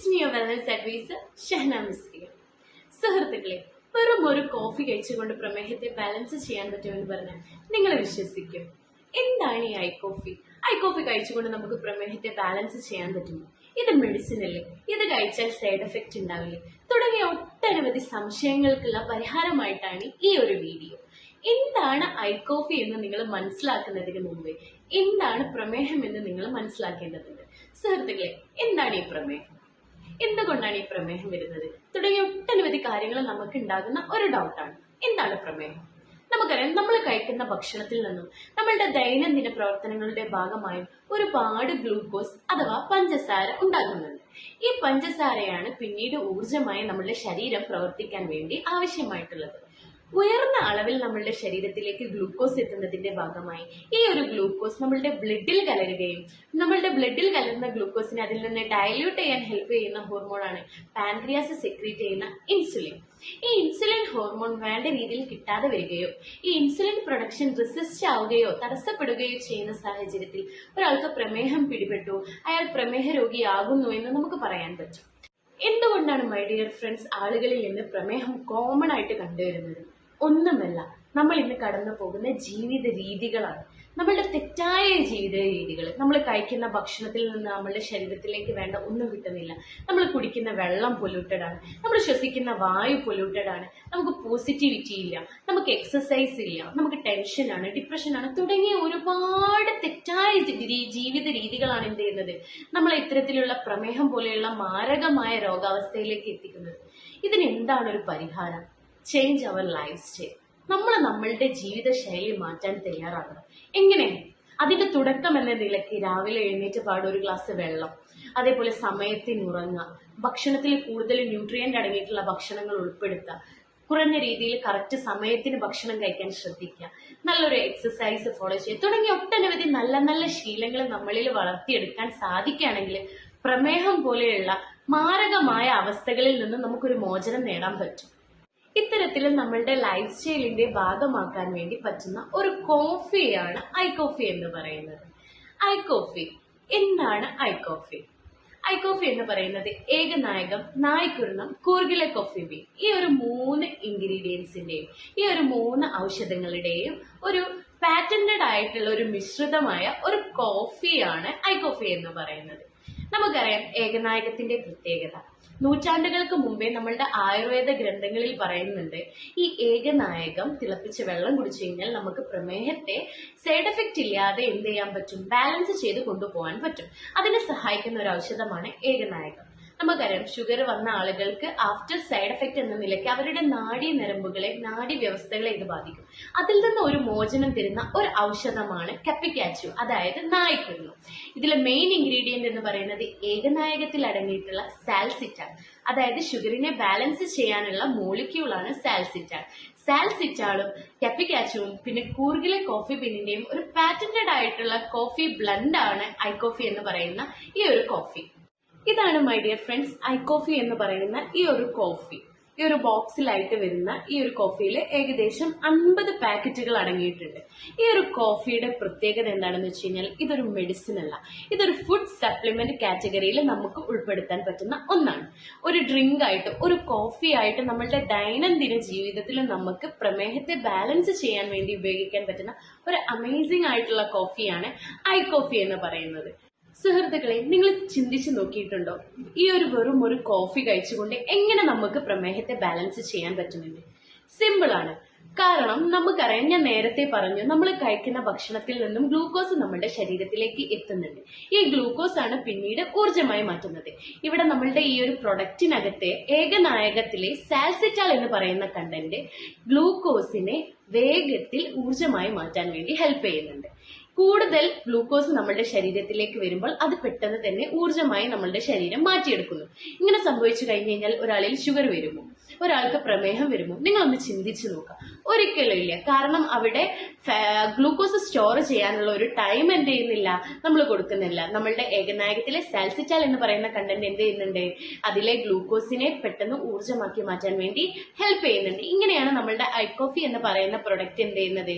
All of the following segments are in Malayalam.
It's me, your wellness advisor, Shahna Misri. സുഹൃത്തുക്കളെ, വെറും ഒരു കോഫി കഴിച്ചുകൊണ്ട് പ്രമേഹത്തെ ബാലൻസ് ചെയ്യാൻ പറ്റുമെന്ന് പറഞ്ഞാൽ നിങ്ങൾ വിശ്വസിക്കും? എന്താണ് ഈ ഐ കോഫി? ഐ കോഫി കഴിച്ചുകൊണ്ട് നമുക്ക് പ്രമേഹത്തെ ബാലൻസ് ചെയ്യാൻ പറ്റുമോ? ഇത് മെഡിസിൻ അല്ലേ? ഇത് കഴിച്ചാൽ സൈഡ് എഫക്റ്റ് ഉണ്ടാവില്ലേ? തുടങ്ങിയ ഒട്ടനവധി സംശയങ്ങൾക്കുള്ള പരിഹാരമായിട്ടാണ് ഈ ഒരു വീഡിയോ. എന്താണ് ഐ കോഫി എന്ന് നിങ്ങൾ മനസ്സിലാക്കുന്നതിന് മുമ്പേ എന്താണ് പ്രമേഹം എന്ന് നിങ്ങൾ മനസ്സിലാക്കേണ്ടതുണ്ട്. സുഹൃത്തുക്കളെ, എന്താണ് ഈ പ്രമേഹം? എന്തുകൊണ്ടാണ് ഈ പ്രമേഹം വരുന്നത്? തുടങ്ങിയ ഒട്ടനവധി കാര്യങ്ങൾ നമുക്ക് ഉണ്ടാകുന്ന ഒരു ഡൗട്ടാണ്. എന്താണ് പ്രമേഹം? നമുക്കറിയാം, നമ്മൾ കഴിക്കുന്ന ഭക്ഷണത്തിൽ നിന്നും നമ്മളുടെ ദൈനംദിന പ്രവർത്തനങ്ങളുടെ ഭാഗമായും ഒരുപാട് ഗ്ലൂക്കോസ് അഥവാ പഞ്ചസാര ഉണ്ടാകുന്നുണ്ട്. ഈ പഞ്ചസാരയാണ് പിന്നീട് ഊർജമായി നമ്മളുടെ ശരീരം പ്രവർത്തിക്കാൻ വേണ്ടി ആവശ്യമായിട്ടുള്ളത്. ഉയർന്ന അളവിൽ നമ്മളുടെ ശരീരത്തിലേക്ക് ഗ്ലൂക്കോസ് എത്തുന്നതിന്റെ ഭാഗമായി ഈ ഒരു ഗ്ലൂക്കോസ് നമ്മളുടെ ബ്ലഡിൽ കലരുകയും നമ്മളുടെ ബ്ലഡിൽ കലർന്ന ഗ്ലൂക്കോസിനെ അതിൽ നിന്ന് ഡയല്യൂട്ട് ചെയ്യാൻ ഹെൽപ്പ് ചെയ്യുന്ന ഹോർമോണാണ് പാൻക്രിയാസ് സെക്രീറ്റ് ചെയ്യുന്ന ഇൻസുലിൻ. ഈ ഇൻസുലിൻ ഹോർമോൺ വേണ്ട രീതിയിൽ കിട്ടാതെ വരികയോ ഈ ഇൻസുലിൻ പ്രൊഡക്ഷൻ റെസിസ്റ്റ് ആവുകയോ തടസ്സപ്പെടുകയോ ചെയ്യുന്ന സാഹചര്യത്തിൽ ഒരാൾക്ക് പ്രമേഹം പിടിപെട്ടു, അയാൾ പ്രമേഹ രോഗിയാകുന്നു എന്ന് നമുക്ക് പറയാൻ പറ്റും. എന്തുകൊണ്ടാണ് മൈ ഡിയർ ഫ്രണ്ട്സ് ആളുകളിൽ നിന്ന് പ്രമേഹം കോമൺ ആയിട്ട് കണ്ടുവരുന്നത്? ഒന്നുമല്ല, നമ്മൾ ഇന്ന് കടന്നു പോകുന്ന ജീവിത രീതികളാണ്. നമ്മളുടെ തെറ്റായ ജീവിത രീതികൾ. നമ്മൾ കഴിക്കുന്ന ഭക്ഷണത്തിൽ നിന്ന് നമ്മളുടെ ശരീരത്തിലേക്ക് വേണ്ട ഒന്നും കിട്ടുന്നില്ല. നമ്മൾ കുടിക്കുന്ന വെള്ളം പൊല്യൂട്ടഡ് ആണ്, നമ്മൾ ശ്വസിക്കുന്ന വായു പൊല്യൂട്ടഡ് ആണ്, നമുക്ക് പോസിറ്റിവിറ്റി ഇല്ല, നമുക്ക് എക്സസൈസ് ഇല്ല, നമുക്ക് ടെൻഷനാണ്, ഡിപ്രഷനാണ് തുടങ്ങിയ ഒരുപാട് തെറ്റായ ജീവിത രീതികളാണ് എന്ത് ചെയ്യുന്നത് നമ്മളെ ഇത്തരത്തിലുള്ള പ്രമേഹം പോലെയുള്ള മാരകമായ രോഗാവസ്ഥയിലേക്ക് എത്തിക്കുന്നത്. ഇതിന് എന്താണ് ഒരു പരിഹാരം? Change our lifestyle. നമ്മൾ നമ്മളുടെ ജീവിതശൈലി മാറ്റാൻ തയ്യാറാകണം. എങ്ങനെയാണ്? അതിന്റെ തുടക്കം എന്ന നിലയ്ക്ക് രാവിലെ എഴുന്നേറ്റ് പാടും ഒരു ഗ്ലാസ് വെള്ളം, അതേപോലെ സമയത്തിന് ഉറങ്ങുക, ഭക്ഷണത്തിൽ കൂടുതൽ ന്യൂട്രിയന്റ് അടങ്ങിയിട്ടുള്ള ഭക്ഷണങ്ങൾ ഉൾപ്പെടുത്തുക, കുറഞ്ഞ രീതിയിൽ കറക്റ്റ് സമയത്തിന് ഭക്ഷണം കഴിക്കാൻ ശ്രദ്ധിക്കുക, നല്ലൊരു എക്സസൈസ് ഫോളോ ചെയ്യുക തുടങ്ങിയ ഒട്ടനവധി നല്ല നല്ല ശീലങ്ങൾ നമ്മളിൽ വളർത്തിയെടുക്കാൻ സാധിക്കുകയാണെങ്കിൽ പ്രമേഹം പോലെയുള്ള മാരകമായ അവസ്ഥകളിൽ നിന്ന് നമുക്കൊരു മോചനം നേടാൻ പറ്റും. ഇത്തരത്തിൽ നമ്മളുടെ ലൈഫ് സ്റ്റൈലിന്റെ ഭാഗമാക്കാൻ വേണ്ടി പറ്റുന്ന ഒരു കോഫിയാണ് ഐ കോഫി എന്ന് പറയുന്നത്. ഐ കോഫി എന്താണ്? ഐ കോഫി എന്ന് പറയുന്നത് ഏകനായകം, നായ്ക്കുരുണം, കൂർഗിലെ കോഫി ബീൻ, ഈ ഒരു 3 ഇൻഗ്രീഡിയൻസിന്റെയും ഈ ഒരു 3 ഔഷധങ്ങളുടെയും ഒരു പാറ്റന്റഡ് ആയിട്ടുള്ള ഒരു മിശ്രിതമായ ഒരു കോഫിയാണ് ഐ കോഫി എന്ന് പറയുന്നത്. നമുക്കറിയാം ഏകനായകത്തിന്റെ പ്രത്യേകത. നൂറ്റാണ്ടുകൾക്ക് മുമ്പേ നമ്മളുടെ ആയുർവേദ ഗ്രന്ഥങ്ങളിൽ പറയുന്നുണ്ട്, ഈ ഏകനായകം തിളപ്പിച്ച് വെള്ളം കുടിച്ചു കഴിഞ്ഞാൽ നമുക്ക് പ്രമേഹത്തെ സൈഡ് എഫക്റ്റ് ഇല്ലാതെ എന്ത് ചെയ്യാൻ പറ്റും? ബാലൻസ് ചെയ്ത് കൊണ്ടുപോകാൻ പറ്റും. അതിനെ സഹായിക്കുന്ന ഒരു ഔഷധമാണ് ഏകനായകം. നമുക്കറിയാം, ഷുഗർ വന്ന ആളുകൾക്ക് ആഫ്റ്റർ സൈഡ് എഫക്റ്റ് എന്ന നിലയ്ക്ക് അവരുടെ നാഡീ നരമ്പുകളെ, നാഡീ വ്യവസ്ഥകളെ ഇത് ബാധിക്കും. അതിൽ നിന്ന് ഒരു മോചനം തരുന്ന ഒരു ഔഷധമാണ് കപ്പിക്കാച്ചു, അതായത് നായ്ക്കുരുണം. ഇതിലെ മെയിൻ ഇൻഗ്രീഡിയന്റ് എന്ന് പറയുന്നത് ഏകനായകത്തിൽ അടങ്ങിയിട്ടുള്ള സാൽസിറ്റാൾ, അതായത് ഷുഗറിനെ ബാലൻസ് ചെയ്യാനുള്ള മോളിക്യൂളാണ് സാൽസിറ്റാൾ. സാൽസിറ്റാളും കപ്പിക്കാച്ചുവും പിന്നെ കൂർഗിലെ കോഫി ബീനിന്റെയും ഒരു പാറ്റന്റഡ് ആയിട്ടുള്ള കോഫി ബ്ലണ്ട് ആണ് ഐ കോഫി എന്ന് പറയുന്ന ഈ ഒരു കോഫി. ഇതാണ് my dear friends I coffee എന്ന് പറയുന്ന ഈ ഒരു കോഫി. ഈ ഒരു ബോക്സിലായിട്ട് വരുന്ന ഈ ഒരു കോഫിയിൽ ഏകദേശം 50 പാക്കറ്റുകൾ അടങ്ങിയിട്ടുണ്ട്. ഈ ഒരു കോഫിയുടെ പ്രത്യേകത എന്താണെന്ന് വെച്ച് കഴിഞ്ഞാൽ ഇതൊരു മെഡിസിൻ അല്ല, ഇതൊരു ഫുഡ് സപ്ലിമെന്റ് കാറ്റഗറിയിൽ നമുക്ക് ഉൾപ്പെടുത്താൻ പറ്റുന്ന ഒന്നാണ്. ഒരു ഡ്രിങ്ക് ആയിട്ട്, ഒരു കോഫി ആയിട്ട് നമ്മളുടെ ദൈനംദിന ജീവിതത്തിൽ നമുക്ക് പ്രമേഹത്തെ ബാലൻസ് ചെയ്യാൻ വേണ്ടി ഉപയോഗിക്കാൻ പറ്റുന്ന ഒരു അമേസിംഗ് ആയിട്ടുള്ള കോഫിയാണ് ഐ കോഫി എന്ന് പറയുന്നത്. സുഹൃത്തുക്കളെ, നിങ്ങൾ ചിന്തിച്ചു നോക്കിയിട്ടുണ്ടോ ഈ ഒരു വെറും ഒരു കോഫി കഴിച്ചുകൊണ്ട് എങ്ങനെ നമുക്ക് പ്രമേഹത്തെ ബാലൻസ് ചെയ്യാൻ പറ്റുന്നുണ്ട്? സിമ്പിൾ ആണ്. കാരണം നമുക്കറിയാം, ഞാൻ നേരത്തെ പറഞ്ഞു, നമ്മൾ കഴിക്കുന്ന ഭക്ഷണത്തിൽ നിന്നും ഗ്ലൂക്കോസ് നമ്മുടെ ശരീരത്തിലേക്ക് എത്തുന്നുണ്ട്. ഈ ഗ്ലൂക്കോസ് ആണ് പിന്നീട് ഊർജമായി മാറ്റുന്നത്. ഇവിടെ നമ്മളുടെ ഈ ഒരു പ്രൊഡക്റ്റിനകത്തെ ഏകനായകത്തിലെ സാൽസിറ്റാൾ എന്ന് പറയുന്ന കണ്ടന്റ് ഗ്ലൂക്കോസിനെ വേഗത്തിൽ ഊർജമായി മാറ്റാൻ വേണ്ടി ഹെൽപ്പ് ചെയ്യുന്നുണ്ട്. കൂടുതൽ ഗ്ലൂക്കോസ് നമ്മളുടെ ശരീരത്തിലേക്ക് വരുമ്പോൾ അത് പെട്ടെന്ന് തന്നെ ഊർജമായി നമ്മളുടെ ശരീരം മാറ്റിയെടുക്കുന്നു. ഇങ്ങനെ സംഭവിച്ചു കഴിഞ്ഞു കഴിഞ്ഞാൽ ഒരാളിൽ ഷുഗർ വരുമോ? ഒരാൾക്ക് പ്രമേഹം വരുമോ? നിങ്ങളൊന്ന് ചിന്തിച്ചു നോക്കാം. ഒരിക്കലും ഇല്ല. കാരണം അവിടെ ഗ്ലൂക്കോസ് സ്റ്റോർ ചെയ്യാനുള്ള ഒരു ടൈം എന്ത് ചെയ്യുന്നില്ല, നമ്മൾ കൊടുക്കുന്നില്ല. നമ്മളുടെ ഏകനായകത്തിലെ സാൽസിറ്റാൾ എന്ന് പറയുന്ന കണ്ടന്റ് എന്ത് ചെയ്യുന്നുണ്ട്? അതിലെ ഗ്ലൂക്കോസിനെ പെട്ടെന്ന് ഊർജമാക്കി മാറ്റാൻ വേണ്ടി ഹെൽപ്പ് ചെയ്യുന്നുണ്ട്. ഇങ്ങനെയാണ് നമ്മളുടെ ഐ കോഫി എന്ന് പറയുന്ന പ്രൊഡക്റ്റ് എന്ത് ചെയ്യുന്നത്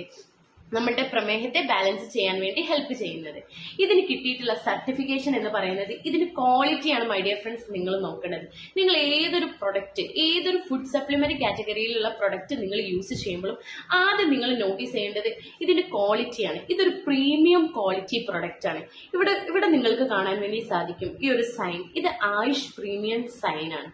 നമ്മളുടെ പ്രമേഹത്തെ ബാലൻസ് ചെയ്യാൻ വേണ്ടി ഹെൽപ്പ് ചെയ്യുന്നത്. ഇതിന് കിട്ടിയിട്ടുള്ള സർട്ടിഫിക്കേഷൻ എന്ന് പറയുന്നത് ഇതിന് ക്വാളിറ്റിയാണ് മൈ ഡിയർ ഫ്രണ്ട്സ്. നിങ്ങൾ നോക്കേണ്ടത്, നിങ്ങൾ ഏതൊരു പ്രൊഡക്റ്റ്, ഏതൊരു ഫുഡ് സപ്ലിമെന്റ് കാറ്റഗറിയിലുള്ള പ്രൊഡക്റ്റ് നിങ്ങൾ യൂസ് ചെയ്യുമ്പോഴും ആദ്യം നിങ്ങൾ നോട്ടീസ് ചെയ്യേണ്ടത് ഇതിന്റെ ക്വാളിറ്റിയാണ്. ഇതൊരു പ്രീമിയം ക്വാളിറ്റി പ്രൊഡക്റ്റ് ആണ്. ഇവിടെ നിങ്ങൾക്ക് കാണാൻ വേണ്ടി സാധിക്കും ഈ ഒരു സൈൻ. ഇത് ആയുഷ് പ്രീമിയം സൈൻ ആണ്.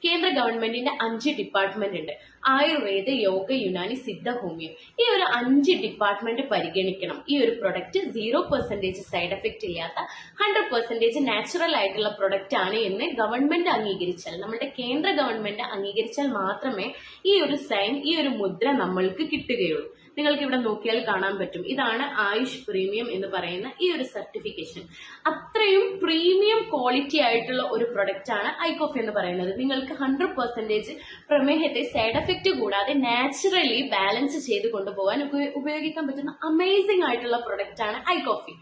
കേന്ദ്ര ഗവൺമെന്റിന്റെ 5 ഡിപ്പാർട്ട്മെന്റ് ഉണ്ട്. ആയുർവേദ, യോഗ, യുനാനി, സിദ്ധ, ഹോമിയോ. ഈ ഒരു 5 ഡിപ്പാർട്ട്മെന്റ് പരിഗണിക്കണം. ഈ ഒരു പ്രൊഡക്റ്റ് 0% സൈഡ് എഫക്റ്റ് ഇല്ലാത്ത 100% നാച്ചുറൽ ആയിട്ടുള്ള പ്രൊഡക്റ്റ് ആണ് എന്ന് ഗവൺമെന്റ് അംഗീകരിച്ചാൽ, നമ്മുടെ കേന്ദ്ര ഗവൺമെന്റ് അംഗീകരിച്ചാൽ മാത്രമേ ഈ ഒരു സൈൻ, ഈ ഒരു മുദ്ര നമ്മൾക്ക് കിട്ടുകയുള്ളൂ. നിങ്ങൾക്ക് ഇവിടെ നോക്കിയാൽ കാണാൻ പറ്റും. ഇതാണ് ആയുഷ് പ്രീമിയം എന്ന് പറയുന്ന ഈ ഒരു സർട്ടിഫിക്കേഷൻ. അത്രയും പ്രീമിയം ക്വാളിറ്റി ആയിട്ടുള്ള ഒരു പ്രൊഡക്റ്റ് ആണ് ഐകോഫി എന്ന് പറയുന്നത്. നിങ്ങൾക്ക് 100% പ്രമേഹത്തെ സൈഡ് എഫക്റ്റ് കൂടാതെ നാച്ചുറലി ബാലൻസ് ചെയ്ത് കൊണ്ടുപോകാൻ ഉപയോഗിക്കാൻ പറ്റുന്ന അമേസിംഗ് ആയിട്ടുള്ള പ്രൊഡക്റ്റ് ആണ് ഐകോഫി.